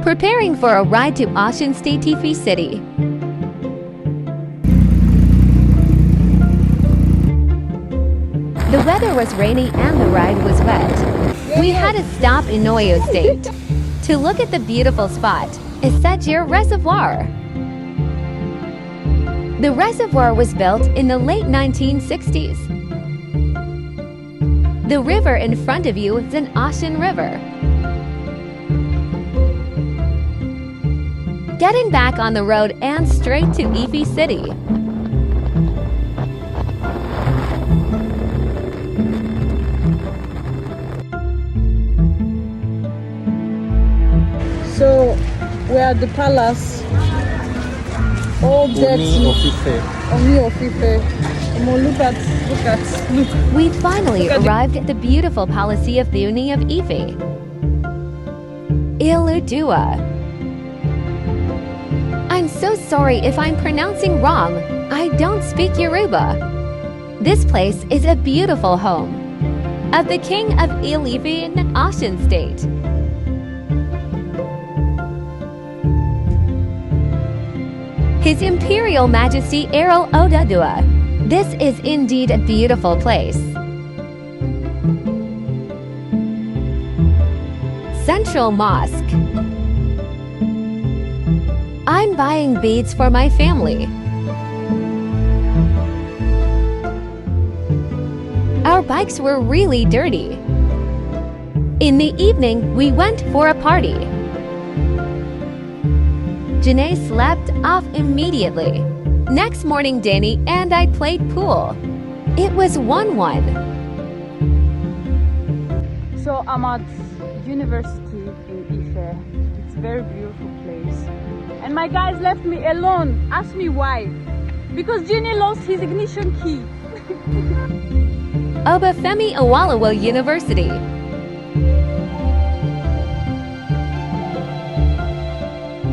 preparing for a ride to Osun State Ife City. The weather was rainy and the ride was wet. We had to stop in Oyo State to look at the beautiful spot, Asejire Reservoir. The reservoir was built in the late 1960s. The river in front of you is an Osun River. Getting back on the road and straight to Ife City. So we're at the palace. All dirty. Ooni of Ife. Ooni of Ife. Look. We finally arrived at the beautiful palace of the Gnee of Ife. Iludua. I'm so sorry if I'm pronouncing wrong. I don't speak Yoruba. This place is a beautiful home of the King of Elysian, Osun State. His Imperial Majesty Errol Odadua. This is indeed a beautiful place. Central Mosque. I'm buying beads for my family. Our bikes were really dirty. In the evening, we went for a party. Gnee slept off immediately. Next morning, Danny and I played pool. It was 1-1. So I'm at university in Ife. It's a very beautiful place. And my guys left me alone. Ask me why. Because Gnee lost his ignition key. Obafemi Awolowo University.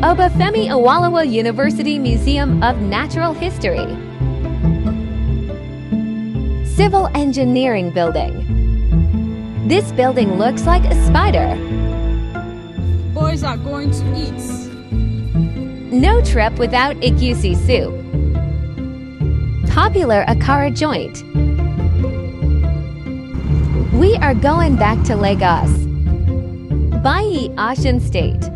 Obafemi Awolowo University Museum of Natural History. Civil Engineering Building. This building looks like a spider. Boys are going to eat. No trip without egusi soup. Popular Akara joint. We are going back to Lagos. Bye, Osun State.